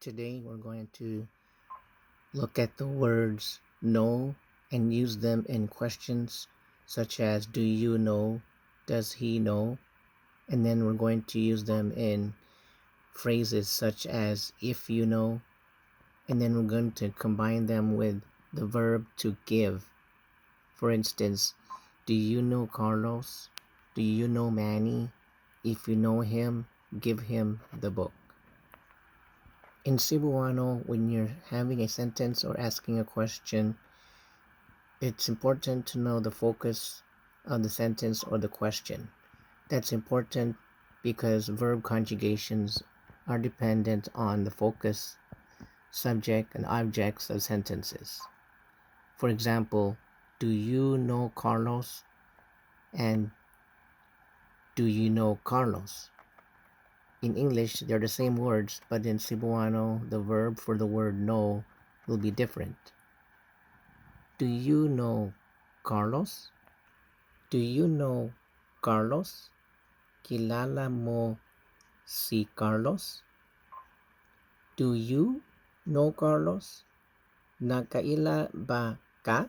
Today we're going to look at the words know and use them in questions such as do you know, does he know, and then we're going to use them in phrases such as if you know, and then we're going to combine them with the verb to give. For instance, do you know Carlos? Do you know Manny? If you know him, give him the book. In Cebuano, when you're having a sentence or asking a question, it's important to know the focus of the sentence or the question. That's important because verb conjugations are dependent on the focus, subject, and objects of sentences. For example, do you know Carlos? And do you know Carlos? In English, they're the same words, but in Cebuano, the verb for the word know will be different. Do you know Carlos? Do you know Carlos? Kilala mo si Carlos? Do you know Carlos? Nakaila ba ka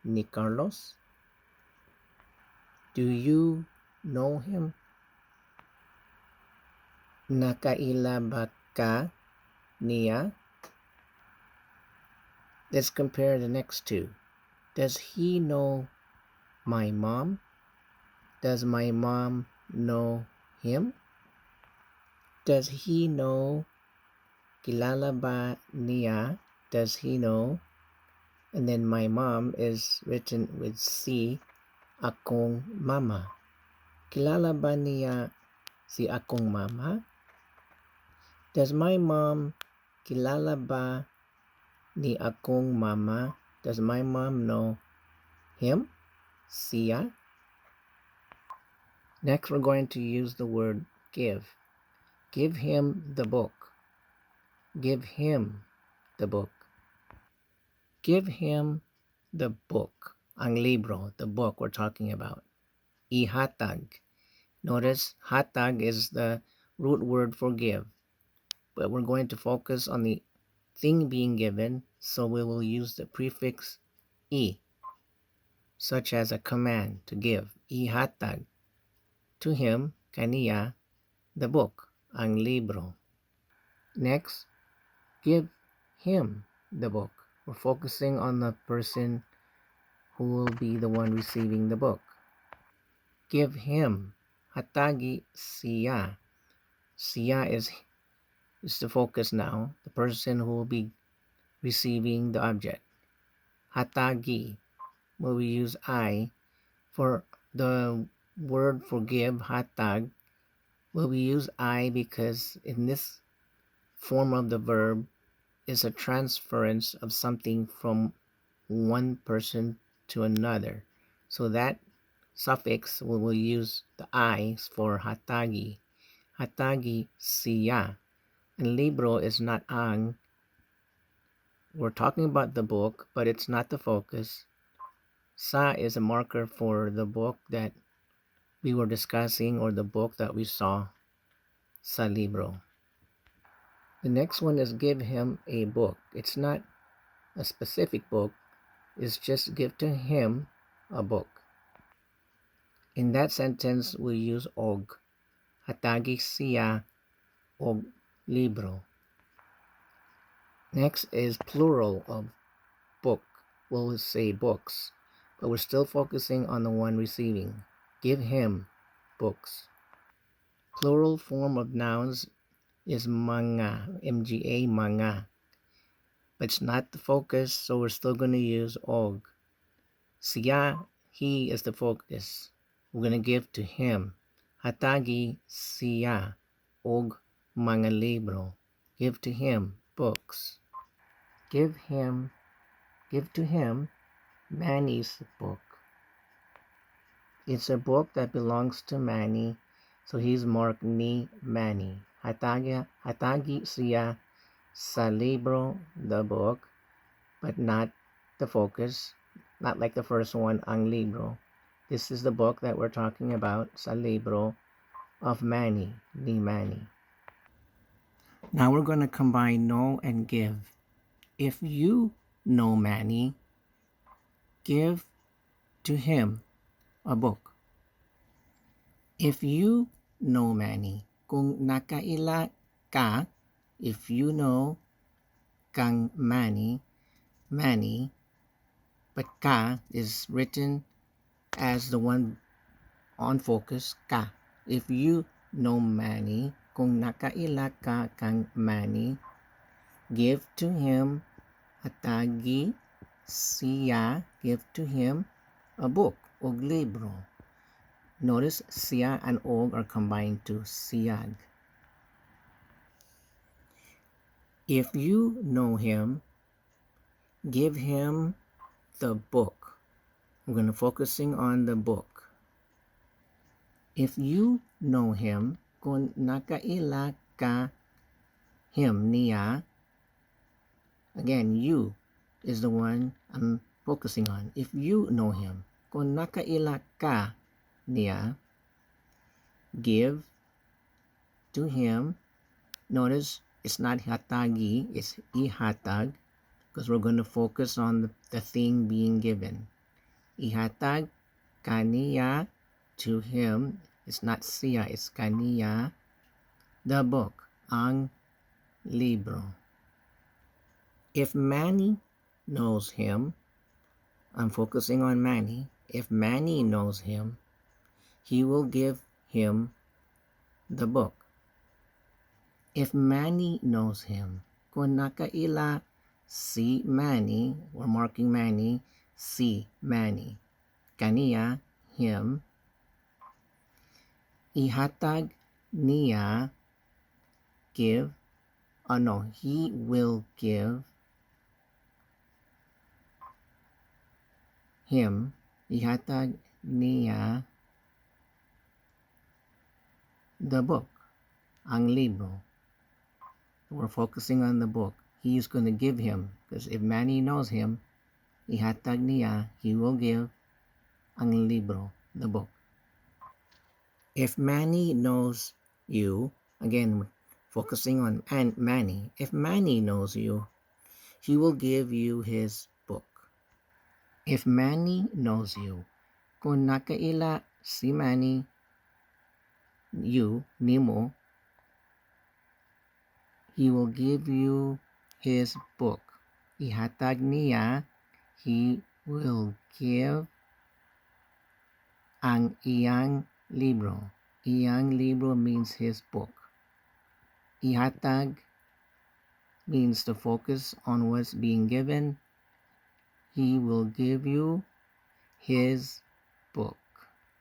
ni Carlos? Do you know him? Nakaila ba ka niya? Let's compare the next two. Does he know my mom? Does my mom know him? Does he know? Kilala ba niya? Does he know? And then my mom is written with si, akong mama. Kilala ba niya si akong mama? Does my mom kilala ba ni akong mama? Does my mom know him? Siya? Next, we're going to use the word give. Give him the book. Give him the book. Give him the book. Ang libro, the book we're talking about. Ihatag. Notice hatag is the root word for give, but we're going to focus on the thing being given, so we will use the prefix I, such as a command to give. Ihatag to him, kaniya, the book, ang libro. Next, give him the book. We're focusing on the person who will be the one receiving the book. Give him. Hatagi siya. Siya is the focus now, the person who will be receiving the object. Hatagi, where we use I for the word forgive, hatag, where we use I because in this form of the verb is a transference of something from one person to another. So that suffix we will use the I for hatagi. Hatagi siya. And libro is not ang. We're talking about the book, but it's not the focus. Sa is a marker for the book that we were discussing or the book that we saw sa libro. The next one is give him a book. It's not a specific book. It's just give to him a book. In that sentence, we use og. Hatagi siya og libro. Next is plural of book. We'll say books, but we're still focusing on the one receiving. Give him books. Plural form of nouns is mga, mga, mga. But it's not the focus, so we're still going to use og. Siya, he is the focus. We're going to give to him. Hatagi siya og mga libro. Give to him books. Give to him Manny's book. It's a book that belongs to Manny, so he's marked ni Manny. Hatagi siya sa libro, the book, but not the focus, not like the first one, ang libro. This is the book that we're talking about, sa libro of Manny, ni Manny. Now we're going to combine know and give. If you know Manny, give to him a book. If you know Manny, kung nakaila ka, if you know kang Manny, but ka is written as the one on focus, ka. If you know Manny, kung nakaila ka kang Manny, give to him hatagi siya, give to him a book, og libro. Notice siya and og are combined to siyag. If you know him, give him the book. I'm going to focusing on the book. If you know him, kung nakaila ka him niya, again, you is the one I'm focusing on. If you know him, kung nakaila ka niya, give to him. Notice it's not hatagi, it's ihatag, because we're going to focus on the thing being given. Ihatag kaniya to him. It's not siya, it's kaniya. The book, ang libro. If Manny knows him, I'm focusing on Manny. If Manny knows him, he will give him the book. If Manny knows him, kung nakaila si Manny, we're marking Manny, si Manny. Kaniya, him. Ihatag niya, give. Oh no, he will give him. Ihatag niya the book, ang libro. We're focusing on the book. He's going to give him, because if Manny knows him, ihatag niya, he will give ang libro, the book. If Manny knows you, again, focusing on Manny, if Manny knows you, he will give you his book. If Manny knows you, kung nakaila si Manny, you, nimo, he will give you his book. Ihatag niya, he will give ang iyang libro. Iyang libro means his book. Ihatag means to focus on what's being given. He will give you his